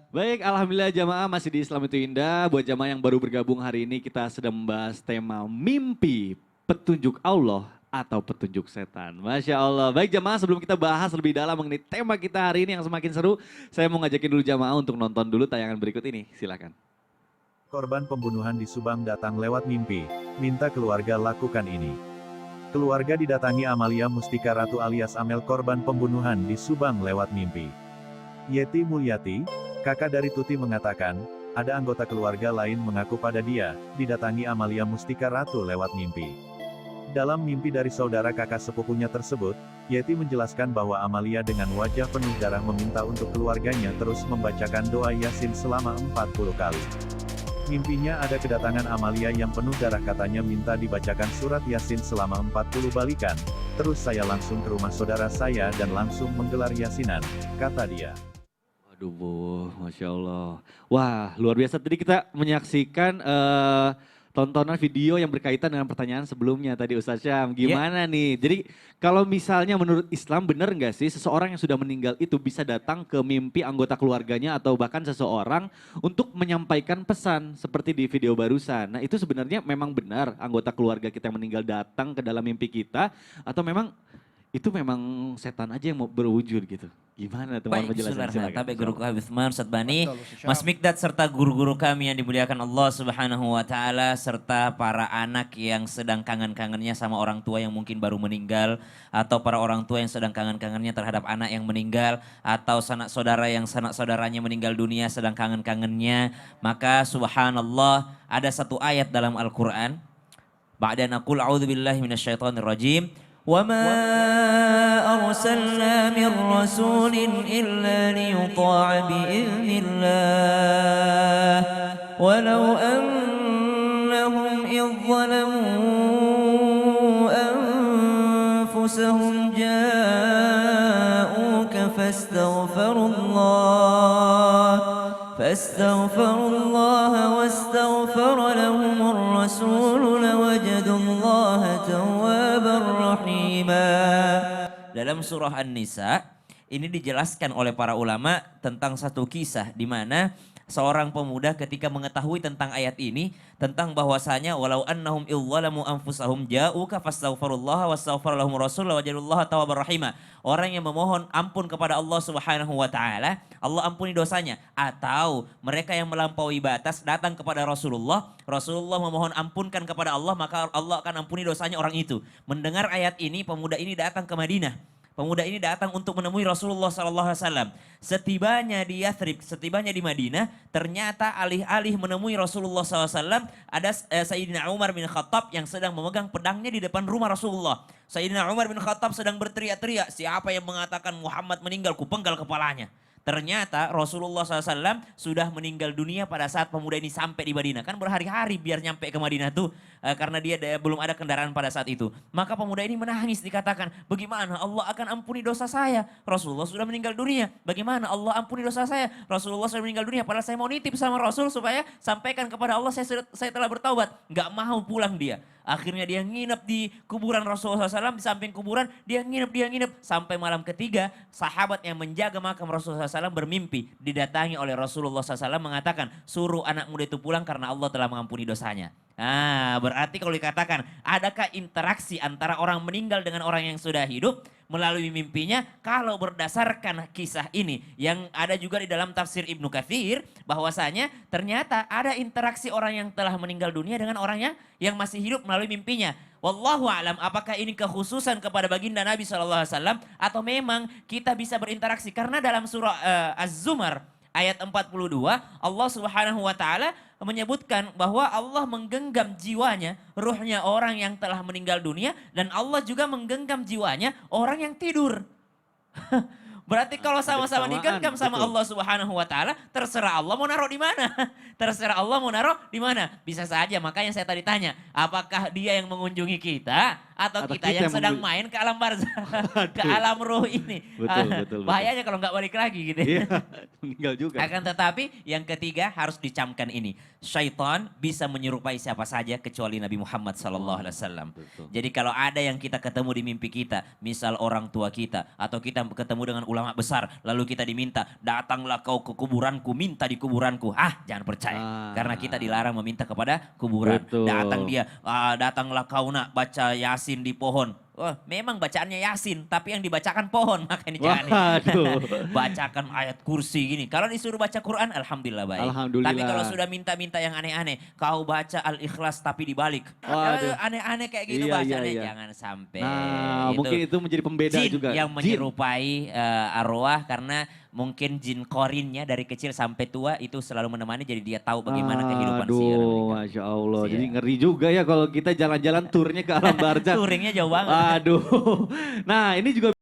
Baik, alhamdulillah jamaah masih di Islam itu Indah. Buat jamaah yang baru bergabung hari ini kita sedang membahas tema mimpi, petunjuk Allah atau petunjuk setan. Masya Allah. Baik jamaah sebelum kita bahas lebih dalam mengenai tema kita hari ini yang semakin seru, saya mau ngajakin dulu jamaah untuk nonton dulu tayangan berikut ini. Silakan. Korban pembunuhan di Subang datang lewat mimpi, minta keluarga lakukan ini. Keluarga didatangi Amalia Mustika Ratu alias Amel korban pembunuhan di Subang lewat mimpi. Yeti Mulyati, kakak dari Tuti mengatakan, ada anggota keluarga lain mengaku pada dia, didatangi Amalia Mustika Ratu lewat mimpi. Dalam mimpi dari saudara kakak sepupunya tersebut, Yeti menjelaskan bahwa Amalia dengan wajah penuh darah meminta untuk keluarganya terus membacakan doa Yasin selama 40 kali. Mimpinya ada kedatangan Amalia yang penuh darah katanya minta dibacakan surat Yasin selama 40 balikan. Terus saya langsung ke rumah saudara saya dan langsung menggelar Yasinan, kata dia. Waduh, Bu, Masya Allah. Wah, luar biasa. Tadi kita menyaksikan tontonan video yang berkaitan dengan pertanyaan sebelumnya tadi Ustaz Syam. Gimana nih? Jadi kalau misalnya menurut Islam benar nggak sih seseorang yang sudah meninggal itu bisa datang ke mimpi anggota keluarganya atau bahkan seseorang untuk menyampaikan pesan seperti di video barusan. Nah itu sebenarnya memang benar anggota keluarga kita yang meninggal datang ke dalam mimpi kita atau memang itu memang setan aja yang mau berwujud gitu. Gimana teman Baik, penjelasan Bismillah. silakan. Tapi guru kami Uthman, Ustaz Bani, Betul, Ustaz Syam. Mas Mikdad serta guru-guru kami yang dimuliakan Allah Subhanahu wa taala serta para anak yang sedang kangen-kangennya sama orang tua yang mungkin baru meninggal atau para orang tua yang sedang kangen-kangennya terhadap anak yang meninggal atau sanak saudara yang sanak saudaranya meninggal dunia sedang kangen-kangennya, maka subhanallah ada satu ayat dalam Al-Qur'an. Ba'da naqul a'udzubillahi minasyaitonir rajim. وما أرسلنا من رسول إلا ليطاع بإذن الله ولو أنهم إذ ظلموا أنفسهم جاءوك فاستغفروا الله واستغفر لهم الرسول لوجدوا الله توابا رحيما. Dalam surah An-Nisa ini dijelaskan oleh para ulama tentang satu kisah di mana seorang pemuda ketika mengetahui tentang ayat ini tentang bahwasanya walau annahum idzalamu anfusahum ja'uka fastaghfirullaha wastaghfar lahum rasul wajadullaha tawwabar rahima. Orang yang memohon ampun kepada Allah Subhanahu wa taala, Allah ampuni dosanya. Atau mereka yang melampaui batas datang kepada Rasulullah, Rasulullah memohon ampunkan kepada Allah, maka Allah akan ampuni dosanya orang itu. Mendengar ayat ini, pemuda ini datang ke Madinah. Pemuda ini datang untuk menemui Rasulullah SAW. Setibanya di Yathrib, setibanya di Madinah, ternyata alih-alih menemui Rasulullah SAW, ada Sayyidina Umar bin Khattab yang sedang memegang pedangnya di depan rumah Rasulullah. Sayyidina Umar bin Khattab sedang berteriak-teriak, siapa yang mengatakan Muhammad meninggal, kupenggal kepalanya. Ternyata Rasulullah SAW sudah meninggal dunia pada saat pemuda ini sampai di Madinah. Kan berhari-hari biar nyampe ke Madinah tuh karena dia belum ada kendaraan pada saat itu. Maka pemuda ini menangis dikatakan, bagaimana Allah akan ampuni dosa saya? Rasulullah sudah meninggal dunia. Bagaimana Allah ampuni dosa saya? Rasulullah sudah meninggal dunia. Padahal saya mau nitip sama Rasul supaya sampaikan kepada Allah saya telah bertaubat. Gak mau pulang dia. Akhirnya dia nginep di kuburan Rasulullah SAW, di samping kuburan dia nginep. Sampai malam ketiga sahabat yang menjaga makam Rasulullah SAW bermimpi. Didatangi oleh Rasulullah SAW mengatakan, suruh anak muda itu pulang karena Allah telah mengampuni dosanya. Nah, berarti kalau dikatakan adakah interaksi antara orang meninggal dengan orang yang sudah hidup melalui mimpinya? Kalau berdasarkan kisah ini yang ada juga di dalam tafsir Ibnu Katsir bahwasanya ternyata ada interaksi orang yang telah meninggal dunia dengan orang yang masih hidup melalui mimpinya. Wallahu a'lam, apakah ini kekhususan kepada baginda Nabi SAW atau memang kita bisa berinteraksi? Karena dalam surah Az-Zumar ayat 42 Allah Subhanahu wa taala menyebutkan bahwa Allah menggenggam jiwanya, ruhnya orang yang telah meninggal dunia dan Allah juga menggenggam jiwanya orang yang tidur. Berarti kalau sama-sama digenggam sama Allah Subhanahu wa taala, terserah Allah mau naruh di mana. Terserah Allah mau naruh di mana. Bisa saja, makanya saya tadi tanya, apakah dia yang mengunjungi kita atau Atau kita kita yang yang sedang memilih. main ke alam barzah, ke alam roh ini. Betul. Bahayanya kalau nggak balik lagi gitu. Iya, meninggal juga. Akan tetapi yang ketiga harus dicamkan ini. Syaitan bisa menyerupai siapa saja kecuali Nabi Muhammad SAW. Betul. Jadi kalau ada yang kita ketemu di mimpi kita, misal orang tua kita, atau kita ketemu dengan ulama besar, lalu kita diminta, datanglah kau ke kuburanku, minta di kuburanku. Jangan percaya. Karena kita dilarang meminta kepada kuburan. Betul. Datang dia, datanglah kau nak baca Yasin di pohon. Wah, memang bacaannya Yasin, tapi yang dibacakan pohon, makanya jangan. Waduh. Bacakan ayat kursi gini. Kalau disuruh baca Quran, alhamdulillah baik. Alhamdulillah. Tapi kalau sudah minta-minta yang aneh-aneh, kau baca Al-Ikhlas tapi dibalik. Waduh. Aneh-aneh kayak gitu Iya, bahasanya, iya. jangan sampai. Nah, mungkin itu menjadi pembeda jin juga. yang Jin. menyerupai arwah karena mungkin jin korinnya dari kecil sampai tua itu selalu menemani, jadi dia tahu bagaimana kehidupan sihir. Aduh, Masya Allah. Sihir. Jadi ngeri juga ya kalau kita jalan-jalan turnya ke alam barzah. Touringnya jauh banget. Aduh. Nah, ini juga